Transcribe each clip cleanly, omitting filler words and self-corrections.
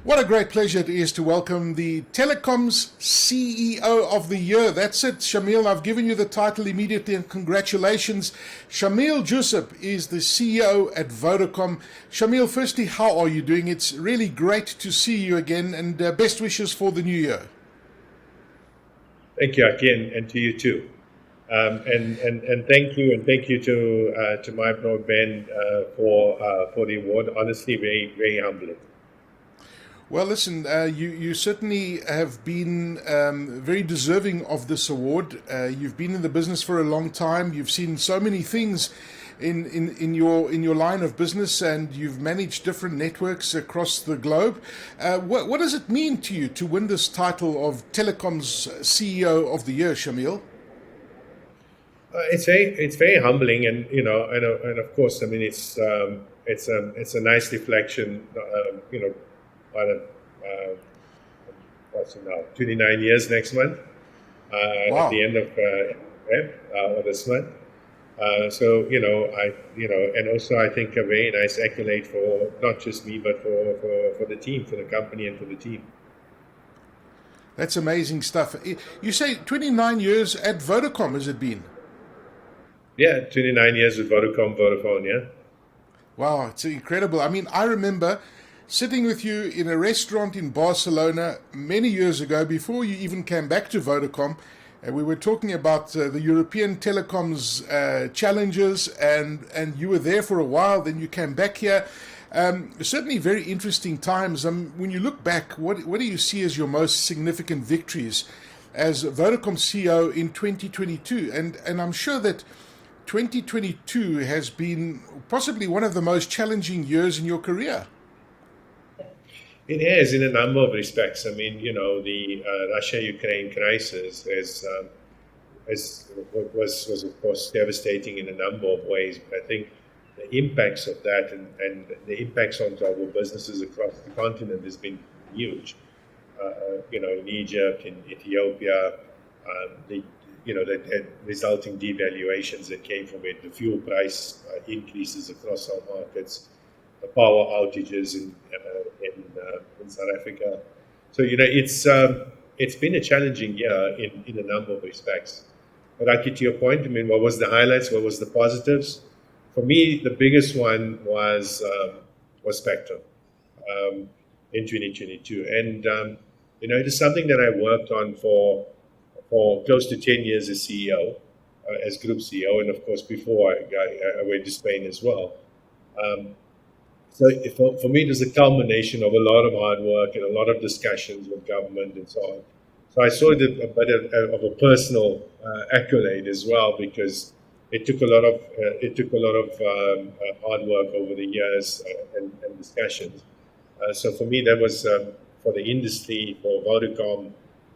What a great pleasure it is to welcome the Telecoms CEO of the Year. That's it, Shameel. I've given you the title immediately, and congratulations. Shameel Joosub is the CEO at Vodacom. Shameel, firstly, how are you doing? It's really great to see you again, and best wishes for the new year. Thank you, Aki, and to you too. And thank you to MyBroadband for the award. Honestly, very humbling. Well, listen, you certainly have been very deserving of this award. You've been in the business for a long time. You've seen so many things in your line of business, and you've managed different networks across the globe. What does it mean to you to win this title of Telecoms CEO of the Year, Shameel? It's very humbling, and of course, I mean it's a nice reflection. What's it now? 29 years next month. At the end of this month. And also I think a very nice accolade for not just me, but for the team, for the company, and for the team. That's amazing stuff. You say 29 years at Vodacom, has it been? Yeah, 29 years with Vodafone, yeah. Wow, it's incredible. I mean, I remember sitting with you in a restaurant in Barcelona many years ago, before you even came back to Vodacom, and we were talking about the European telecoms challenges, and you were there for a while, then you came back here. Certainly very interesting times. When you look back, what do you see as your most significant victories as Vodacom CEO in 2022? And I'm sure that 2022 has been possibly one of the most challenging years in your career. It has, in a number of respects. I mean, the Russia-Ukraine crisis was of course devastating in a number of ways. But I think the impacts of that and the impacts on global businesses across the continent has been huge. In Egypt, in Ethiopia, the resulting devaluations that came from it, the fuel price increases across our markets, the power outages in South Africa. So it's been a challenging year in a number of respects. But actually, to your point, I mean, what was the highlights? What was the positives? For me, the biggest one was Spectrum in 2022, and it is something that I worked on for close to 10 years as CEO, as Group CEO, and of course before I went to Spain as well. So for me, it was a culmination of a lot of hard work and a lot of discussions with government and so on. So I saw it a bit of a personal accolade as well, because it took a lot of hard work over the years and discussions. So for me, that was for the industry, for Vodacom,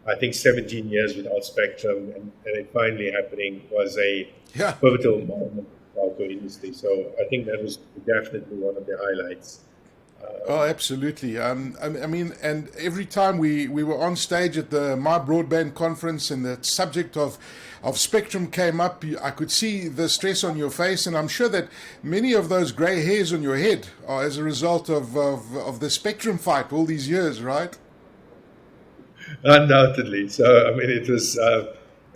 I think 17 years without Spectrum, and it finally happening was a pivotal moment for the industry. So I think that was definitely one of the highlights. Oh, absolutely. I mean, and every time we were on stage at the MyBroadband conference and the subject of Spectrum came up, I could see the stress on your face, and I'm sure that many of those grey hairs on your head are as a result of the Spectrum fight all these years, right? Undoubtedly. So I mean,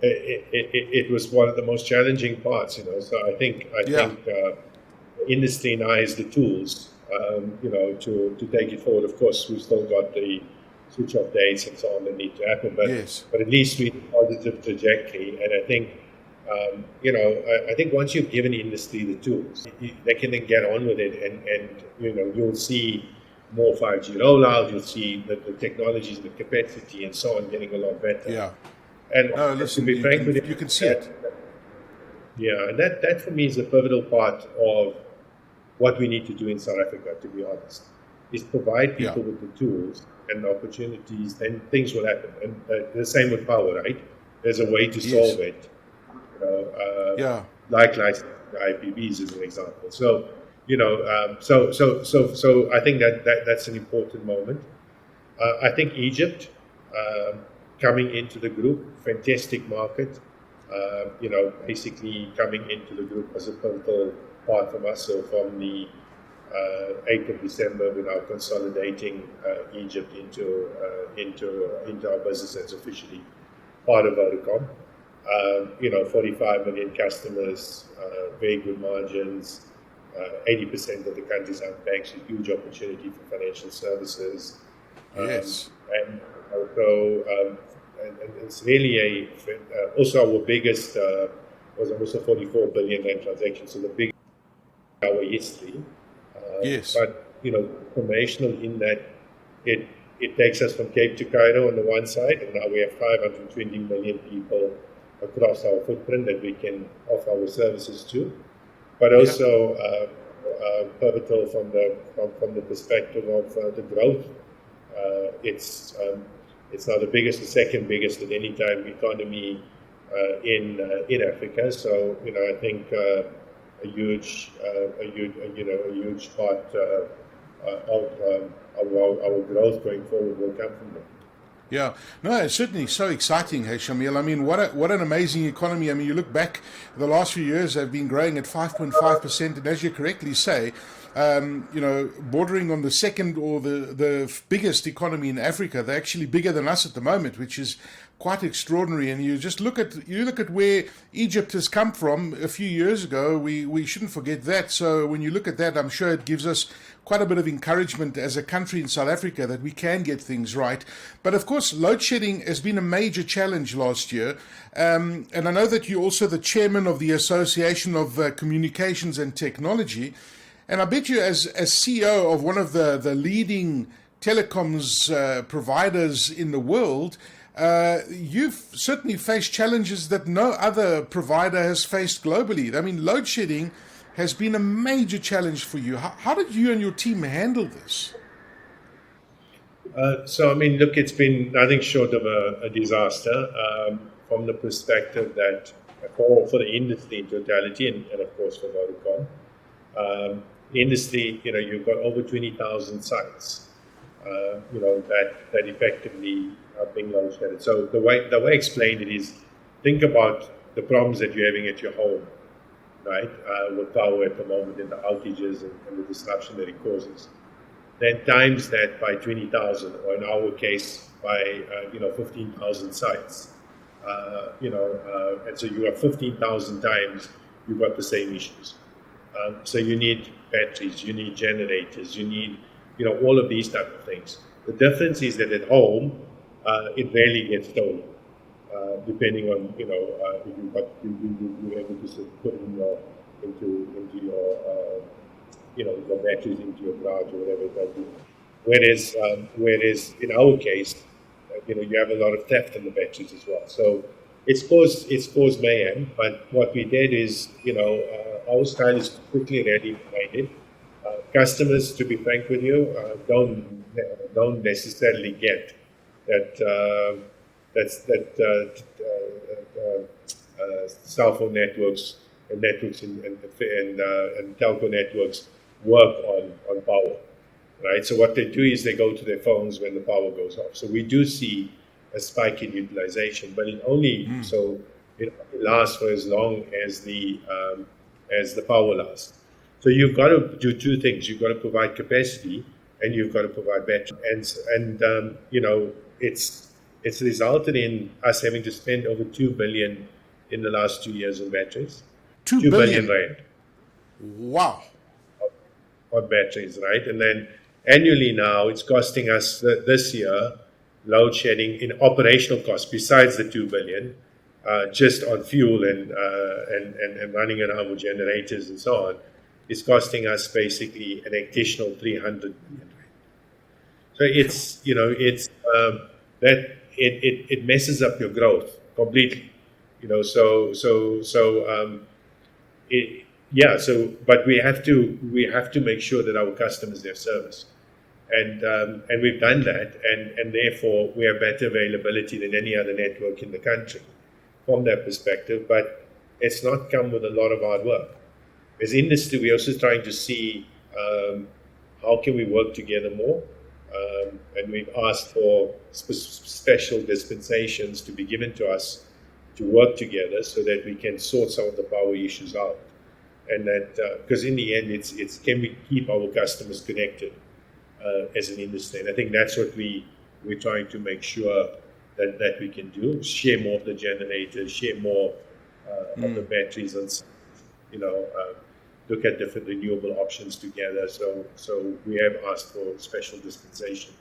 it was one of the most challenging parts. So I think industry now has the tools, to take it forward. Of course, we've still got the switch off dates and so on that need to happen, but at least we're in a positive trajectory. And I think, I think once you've given the industry the tools, they can then get on with it, and you'll see more 5G rollout. You'll see the technologies, the capacity, and so on getting a lot better. Yeah. And listen, to be frank with you can see it. Yeah, and that for me is a pivotal part of what we need to do in South Africa, to be honest, is provide people with the tools and the opportunities, then things will happen. And the same with power, right? There's a way to solve it. Like licensing IPVs as an example. So, so I think that's an important moment. I think Egypt coming into the group, fantastic market. Basically coming into the group as a pivotal part from us. So from the 8th of December, we're now consolidating Egypt into our business that's officially part of Vodacom. 45 million customers, very good margins, 80% of the country's unpacks, a huge opportunity for financial services. Yes. And also, and it's really also our biggest was almost a 44 billion rand transaction, so the biggest in our history. Yes. But, informational in that it takes us from Cape to Cairo on the one side, and now we have 520 million people across our footprint that we can offer our services to. But also pivotal from the perspective of the growth. It's now the second biggest at any time economy in Africa. So I think a huge part of our growth going forward will come from there. Yeah, no, it's certainly so exciting, hey, Shameel. I mean, what an amazing economy. I mean, you look back, the last few years have been growing at 5.5%, and as you correctly say, bordering on the second or the biggest economy in Africa. They're actually bigger than us at the moment, which is quite extraordinary. And you just look at where Egypt has come from a few years ago. We shouldn't forget that. So when you look at that, I'm sure it gives us quite a bit of encouragement as a country in South Africa that we can get things right. But of course, load shedding has been a major challenge last year. And I know that you're also the chairman of the Association of Communications and Technology. And I bet you as CEO of one of the leading telecoms providers in the world, you've certainly faced challenges that no other provider has faced globally. I mean, load shedding has been a major challenge for you. How did you and your team handle this? Look, it's been nothing short of a disaster from the perspective that for the industry in totality and of course for Vodacom. Industry, you've got over 20,000 sites, that effectively are being load shedded. So the way I explained it is, think about the problems that you're having at your home, right, with power at the moment and the outages and the disruption that it causes. Then times that by 20,000, or in our case, by 15,000 sites, and so you have 15,000 times you've got the same issues. So you need batteries, you need generators, you need all of these type of things. The difference is that at home, it rarely gets stolen. Depending on if you're able to put into your batteries into your garage or whatever it might be. Whereas in our case, you have a lot of theft in the batteries as well. So it's caused mayhem. But what we did is our style is quickly ready behind it. Customers, to be frank with you, don't necessarily get that. Cell phone networks and telco networks work on power, right? So what they do is they go to their phones when the power goes off. So we do see a spike in utilization, but it only it lasts for as long as the power lasts. So you've got to do two things. You've got to provide capacity and you've got to provide battery. And it's resulted in us having to spend over 2 billion in the last 2 years on batteries. 2 billion rand. Wow. On batteries, right? And then annually now it's costing us this year load shedding in operational costs besides the 2 billion, just on fuel and running around with generators and so on, is costing us basically an additional 300 million. So it messes up your growth completely, but we have to make sure that our customers have service, and we've done that, and therefore we have better availability than any other network in the country from that perspective. But it's not come with a lot of hard work. As industry, we're also trying to see how can we work together more. And we've asked for special dispensations to be given to us to work together so that we can sort some of the power issues out. and that because in the end, it's can we keep our customers connected as an industry, and I think that's what we're trying to make sure that we can do. Share more of the generators, share more of the batteries, and look at different renewable options together. So we have asked for special dispensation.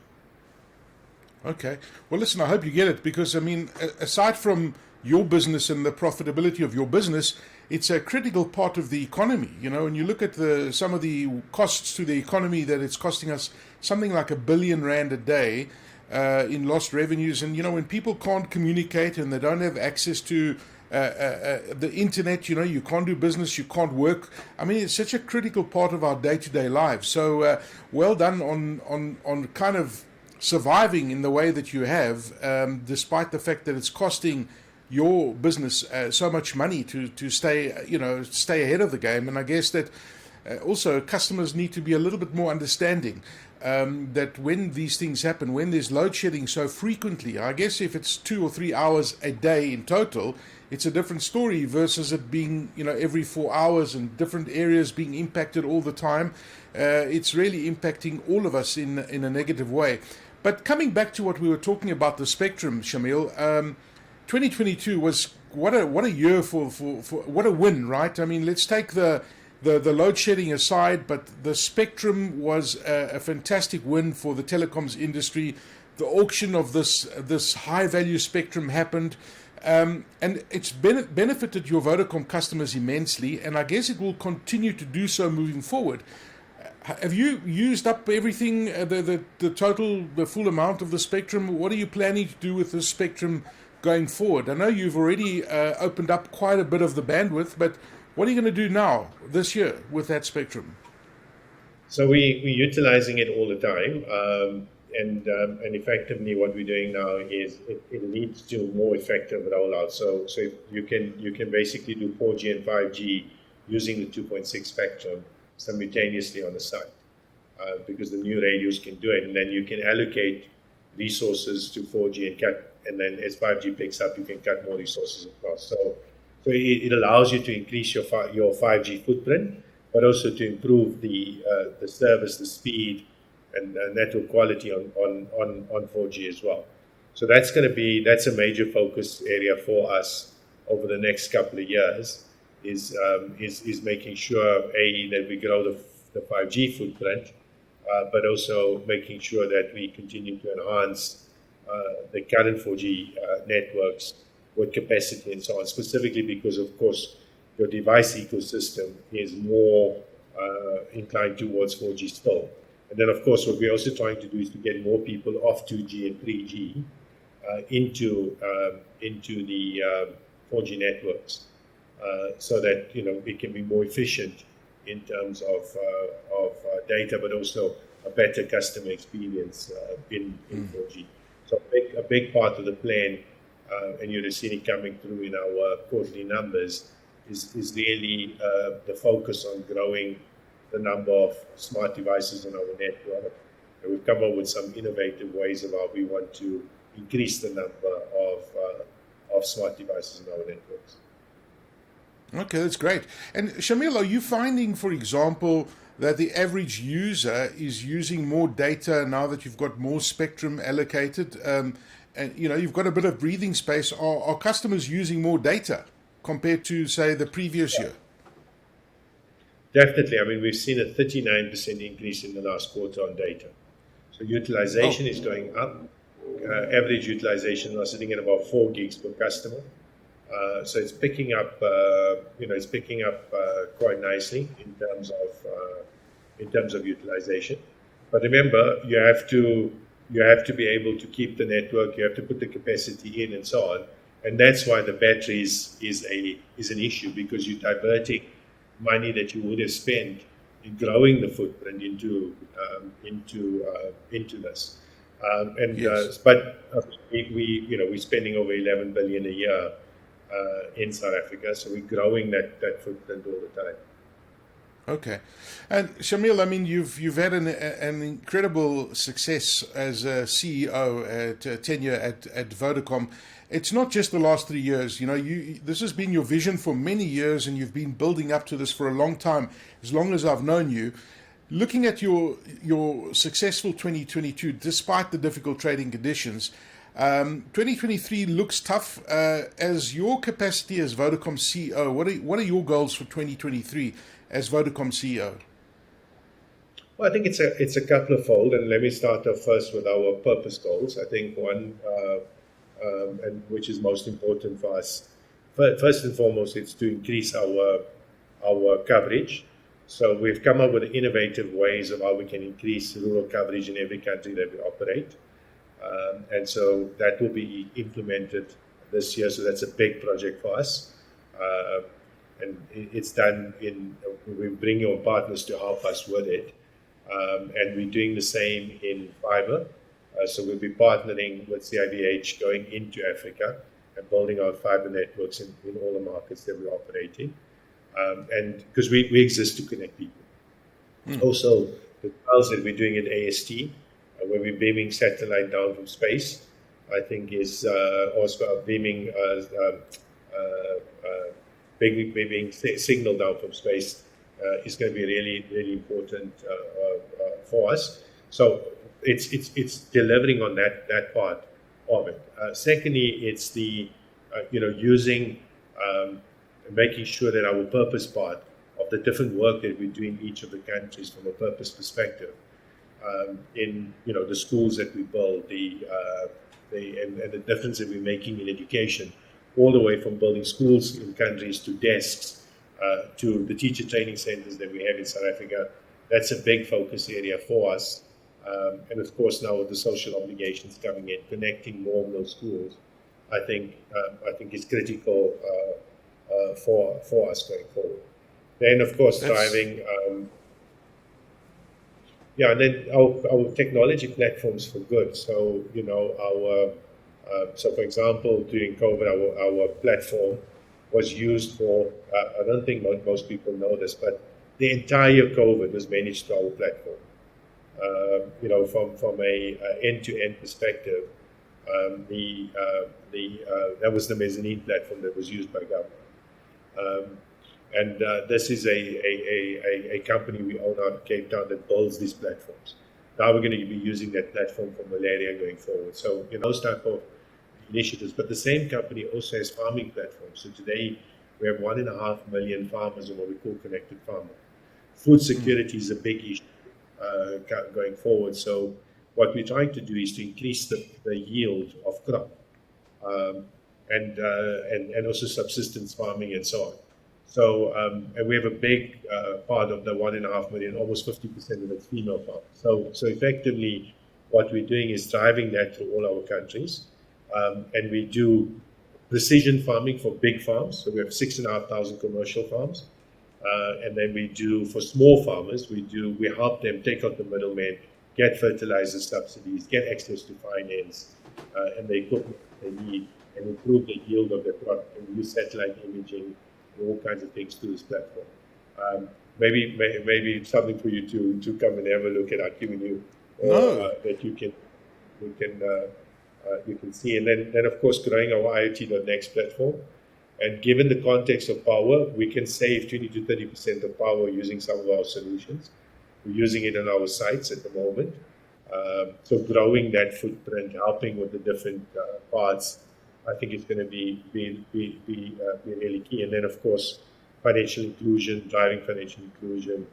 Okay. Well, listen, I hope you get it because, I mean, aside from your business and the profitability of your business, it's a critical part of the economy. And you look at some of the costs to the economy that it's costing us something like R1 billion a day in lost revenues. And, when people can't communicate and they don't have access to the internet, you can't do business, you can't work. I mean, it's such a critical part of our day-to-day lives. So well done on kind of surviving in the way that you have, despite the fact that it's costing your business so much money to stay ahead of the game. And I guess that also customers need to be a little bit more understanding that when these things happen, when there's load shedding so frequently, I guess if it's 2 or 3 hours a day in total, it's a different story versus it being, every 4 hours and different areas being impacted all the time. It's really impacting all of us in a negative way. But coming back to what we were talking about, the spectrum, Shameel, 2022 was what a year for what a win, right? I mean, let's take the load shedding aside, but the spectrum was a fantastic win for the telecoms industry. The auction of this high value spectrum happened, and it's benefited your Vodacom customers immensely, and I guess it will continue to do so moving forward. Have you used up everything, the full amount of the spectrum? What are you planning to do with the spectrum going forward? I know you've already opened up quite a bit of the bandwidth, but what are you going to do now, this year, with that spectrum? So we're utilizing it all the time, and effectively what we're doing now is it leads to more effective rollout. So you can basically do 4G and 5G using the 2.6 spectrum simultaneously on the site, because the new radios can do it, and then you can allocate resources to 4G and then as 5G picks up, you can cut more resources across. So it allows you to increase your 5G footprint, but also to improve the service, the speed, and network quality on 4G as well. So that's a major focus area for us over the next couple of years. Is making sure that we grow the 5G footprint, but also making sure that we continue to enhance the current 4G networks with capacity and so on, specifically because, of course, your device ecosystem is more inclined towards 4G still. And then, of course, what we're also trying to do is to get more people off 2G and 3G into the 4G networks, so that it can be more efficient in terms of data, but also a better customer experience in 4G. So a big part of the plan, and you'll see it coming through in our quarterly numbers, is really the focus on growing the number of smart devices on our network. And we've come up with some innovative ways of how we want to increase the number of smart devices in our networks. Okay, that's great. And Shameel, are you finding, for example, that the average user is using more data now that you've got more spectrum allocated? And you've got a bit of breathing space. Are customers using more data compared to, say, the previous year? Definitely. I mean, we've seen a 39% increase in the last quarter on data. So utilization is going up. Average utilization is sitting at about 4 gigs per customer. So it's picking up, quite nicely in terms of utilization. But remember, you have to be able to keep the network. You have to put the capacity in and so on. And that's why the batteries is an issue, because you're diverting money that you would have spent in growing the footprint into this. Yes. But we're spending over 11 billion a year in South Africa, so we're growing that footprint all the time. Okay, and Shameel, I mean, you've had an incredible success as a CEO at tenure at Vodacom, it's not just the last 3 years. This has been your vision for many years, and you've been building up to this for a long time, as long as I've known you. Looking at your successful 2022, despite the difficult trading conditions, 2023 looks tough. As your capacity as Vodacom CEO, what are your goals for 2023 as Vodacom CEO? Well, I think it's a couple of fold, and let me start off first with our purpose goals. I think one, and which is most important for us, first and foremost, it's to increase our coverage. So we've come up with innovative ways of how we can increase rural coverage in every country that we operate. And so that will be implemented this year. So that's a big project for us. And it's done we bring on partners to help us with it. And we're doing the same in fiber. So we'll be partnering with CIVH going into Africa and building our fiber networks in all the markets that we operate in. And because we exist to connect people. Also, the trials that we're doing at AST, where we're beaming satellite down from space, I think is also beaming signal down from space is going to be really, really important for us. So it's delivering on that part of it. Secondly, it's the using making sure that our purpose part of the different work that we do in each of the countries from a purpose perspective, in the schools that we build, and the difference that we're making in education, all the way from building schools in countries to desks, to the teacher training centers that we have in South Africa. That's a big focus area for us. And of course, now with the social obligations coming in, connecting more of those schools, I think is critical for us going forward. Then, of course, driving, and then our technology platforms for good. So, so for example, during COVID, our platform was used for, I don't think most people know this, but the entire COVID was managed through our platform. From a end-to-end perspective, that was the mezzanine platform that was used by government. And this is a company we own out of Cape Town that builds these platforms. Now we're going to be using that platform for malaria going forward. So, those type of initiatives. But the same company also has farming platforms. So today we have 1.5 million farmers in what we call connected farmer. Food security is a big issue going forward. So what we're trying to do is to increase the yield of crop, and also subsistence farming and so on. So and we have a big part of the 1.5 million, almost 50% of it's female farmers. So effectively, what we're doing is driving that through all our countries, and we do precision farming for big farms. So we have 6,500 commercial farms, and then we do for small farmers. We help them take out the middleman, get fertilizer subsidies, get access to finance, and the equipment they need, and improve the yield of their product, and use satellite imaging, all kinds of things through this platform. Maybe something for you to come and have a look at. I've given you that you can see, and then of course growing our IoT.next platform. And given the context of power, we can save 20 to 30% of power using some of our solutions. We're using it on our sites at the moment. So growing that footprint, helping with the different parts, I think it's going to be really key. And then, of course, financial inclusion, driving financial inclusion.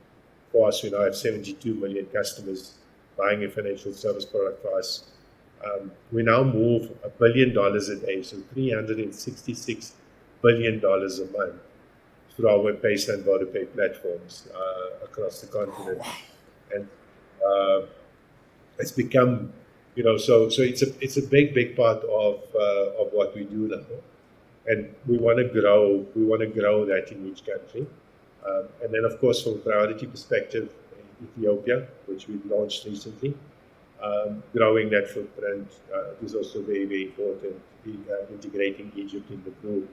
For us, we now have 72 million customers buying a financial service product for us. We now move $1 billion a day, so $366 billion a month through our web-based and VodaPay platforms across the continent. And it's become, so it's a big part of what we do now, and we want to grow that in each country. And then, of course, from a priority perspective, Ethiopia, which we've launched recently, growing that footprint is also very important. Integrating Egypt in the group,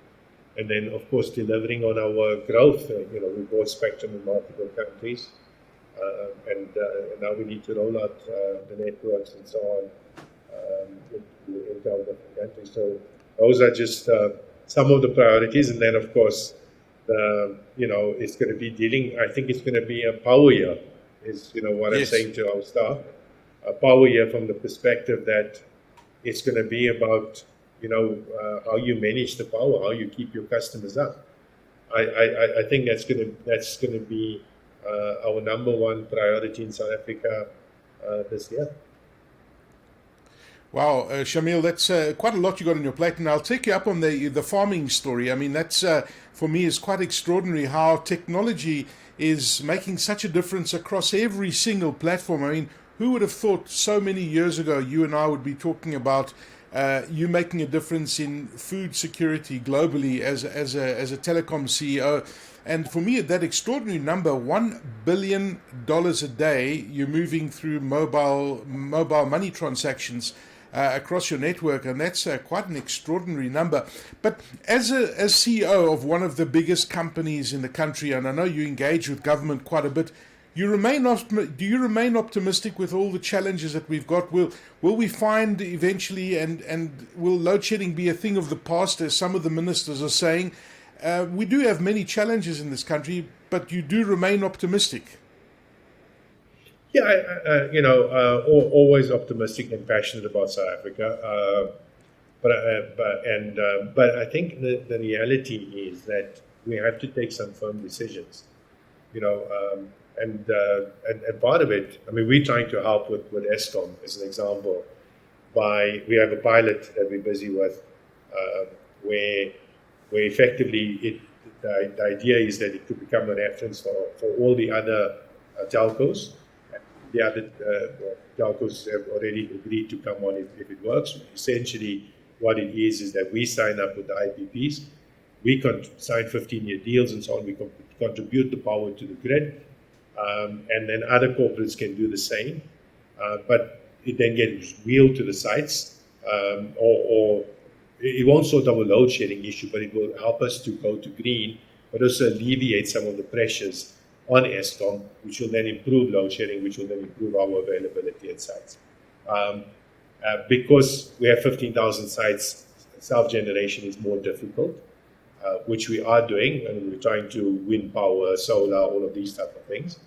and then, of course, delivering on our growth. We bought spectrum in multiple countries. And now we need to roll out the networks and so on into our different countries. So Those are just some of the priorities. And then, of course, it's going to be dealing, I think it's going to be a power year, is, what I'm Yes. saying to our staff. A power year from the perspective that it's going to be about, how you manage the power, how you keep your customers up. I think that's going to be our number one priority in South Africa this year. Wow, Shameel, that's quite a lot you got on your plate, and I'll take you up on the farming story. I mean, that's for me is quite extraordinary how technology is making such a difference across every single platform. I mean, who would have thought so many years ago you and I would be talking about you making a difference in food security globally as a telecom CEO? And for me, that extraordinary number, $1 billion a day, you're moving through mobile money transactions across your network, and that's quite an extraordinary number. But as CEO of one of the biggest companies in the country, and I know you engage with government quite a bit, do you remain optimistic with all the challenges that we've got? Will we find eventually, and will load shedding be a thing of the past, as some of the ministers are saying? We do have many challenges in this country, but you do remain optimistic. Yeah, always optimistic and passionate about South Africa. But I think the reality is that we have to take some firm decisions. And part of it, I mean, we're trying to help with Eskom as an example. We have a pilot that we're busy with, where effectively the idea is that it could become a reference for all the other telcos. The other telcos have already agreed to come on if it works. Essentially, what it is that we sign up with the IPPs. We sign 15-year deals and so on. We contribute the power to the grid. And then other corporates can do the same. But it then gets wheeled to the sites. Or it won't sort of a load shedding issue, but it will help us to go to green, but also alleviate some of the pressures on Eskom, which will then improve load shedding, which will then improve our availability at sites. Because we have 15,000 sites, self-generation is more difficult, which we are doing, and we're trying to win power, solar, all of these type of things.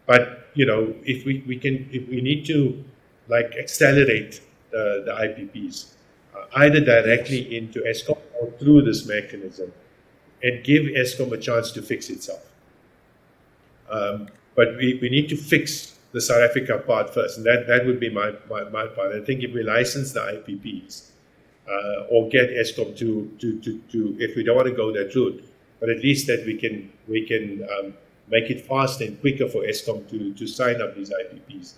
But if we need to accelerate the IPPs, either directly into Eskom or through this mechanism, and give Eskom a chance to fix itself. But we need to fix the South Africa part first, and that would be my part. I think if we license the IPPs or get Eskom to if we don't want to go that route, but at least that we can make it faster and quicker for Eskom to sign up these IPPs,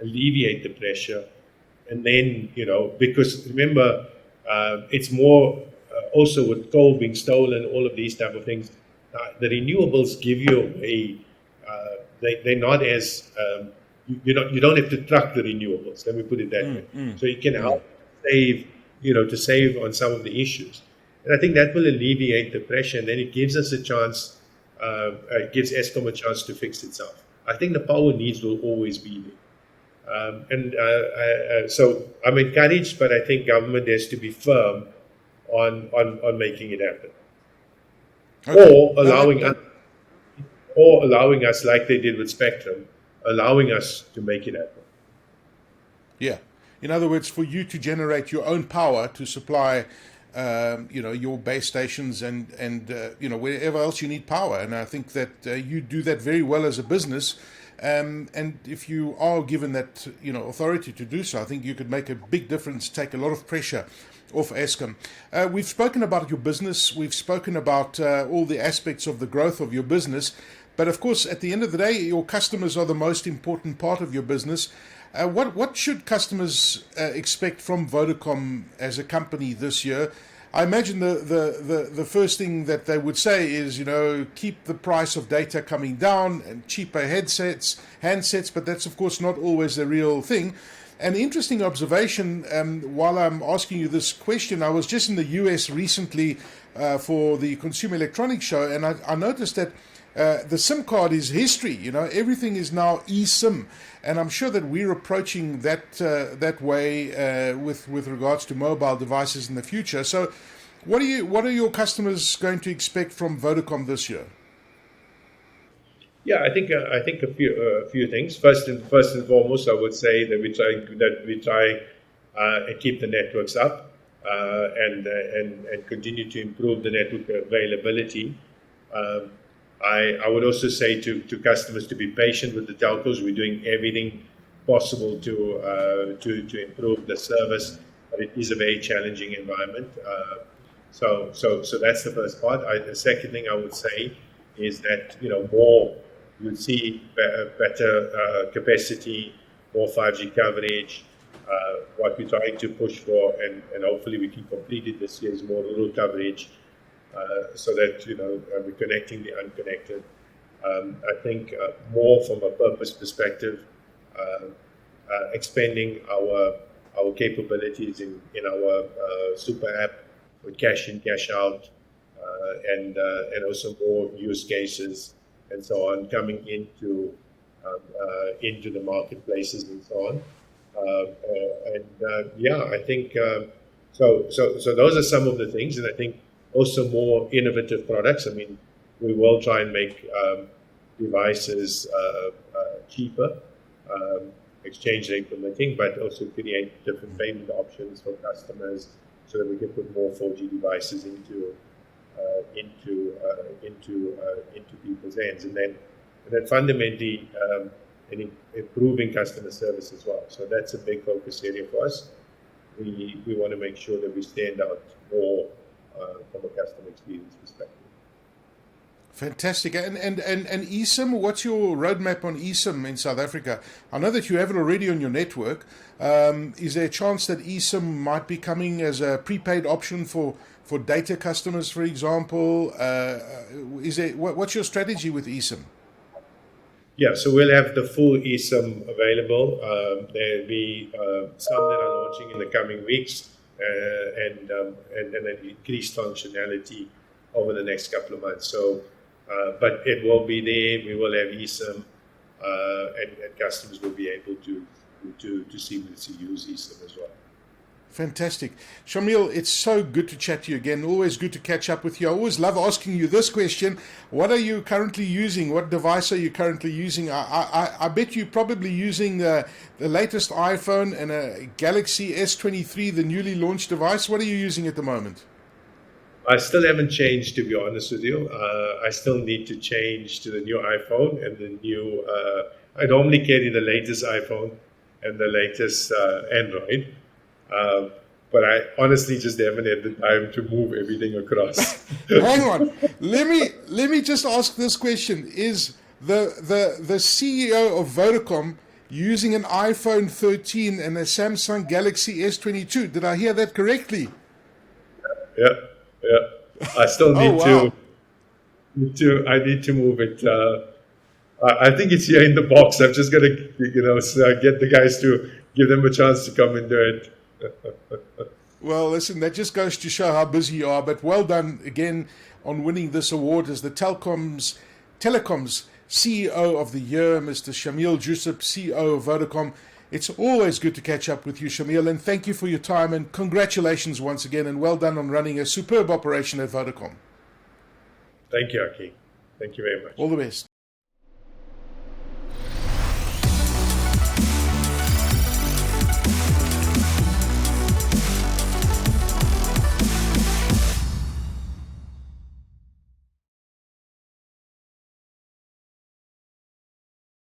alleviate the pressure, and then because remember it's more also with coal being stolen, all of these type of things. The renewables give you a they're not as you don't have to truck the renewables. Let me put it that way. So you can help save to save on some of the issues, and I think that will alleviate the pressure. And then it gives us a chance, gives Eskom a chance to fix itself. I think the power needs will always be there, so I'm encouraged, but I think government has to be firm on making it happen, okay. Or allowing us, like they did with Spectrum, allowing us to make it happen. Yeah. In other words, for you to generate your own power to supply, your base stations and wherever else you need power. And I think that you do that very well as a business. And if you are given that, authority to do so, I think you could make a big difference, take a lot of pressure off Eskom. We've spoken about your business. We've spoken about all the aspects of the growth of your business. But of course, at the end of the day, your customers are the most important part of your business. What should customers expect from Vodacom as a company this year? I imagine the first thing that they would say is, keep the price of data coming down and cheaper handsets, but that's of course not always the real thing. An interesting observation, while I'm asking you this question, I was just in the US recently for the Consumer Electronics Show, and I noticed that the SIM card is history. You know, everything is now eSIM, and I'm sure that we're approaching that way with regards to mobile devices in the future. So, what are your customers going to expect from Vodacom this year? Yeah, I think a few things. First and foremost, I would say that we try and keep the networks up and continue to improve the network availability. I would also say to customers to be patient with the telcos. We're doing everything possible to improve the service, but it is a very challenging environment. So that's the first part. The second thing I would say is that you'll see better capacity, more 5G coverage. What we're trying to push for, and hopefully we can complete it this year, is more rural coverage, so that we're connecting the unconnected. I think more from a purpose perspective, expanding our capabilities in our super app with cash in, cash out, and also more use cases and so on coming into the marketplaces and so on. I think so those are some of the things, and I think also more innovative products. I mean, we will try and make devices cheaper, exchange rate permitting, but also create different payment options for customers so that we can put more 4G devices into people's hands, and then fundamentally improving customer service as well. So that's a big focus area for us. We want to make sure that we stand out more from a customer experience perspective. Fantastic. And eSIM, what's your roadmap on eSIM in South Africa? I know that you have it already on your network. Is there a chance that eSIM might be coming as a prepaid option for data customers, for example? What's your strategy with eSIM? Yeah, so we'll have the full eSIM available. There'll be some that are launching in the coming weeks, and then increased functionality over the next couple of months. So, but it will be there. We will have eSIM, and customers will be able to seamlessly use eSIM as well. Fantastic. Shameel, it's so good to chat to you again. Always good to catch up with you. I always love asking you this question. What are you currently using? What device are you currently using? I bet you're probably using the latest iPhone and a Galaxy S23, the newly launched device. What are you using at the moment? I still haven't changed, to be honest with you. I still need to change to the new iPhone and the new... I normally carry the latest iPhone and the latest Android. But I honestly just haven't had the time to move everything across. Hang on. Let me just ask this question. Is the CEO of Vodacom using an iPhone 13 and a Samsung Galaxy S22? Did I hear that correctly? Yeah. I still need I need to move it. I think it's here in the box. I'm just gonna get the guys to give them a chance to come and do it. Well, listen, that just goes to show how busy you are, but well done again on winning this award as the Telecoms CEO of the Year, Mr. Shameel Joosub, CEO of Vodacom. It's always good to catch up with you, Shameel, and thank you for your time, and congratulations once again, and well done on running a superb operation at Vodacom. Thank you, Aki. Thank you very much. All the best.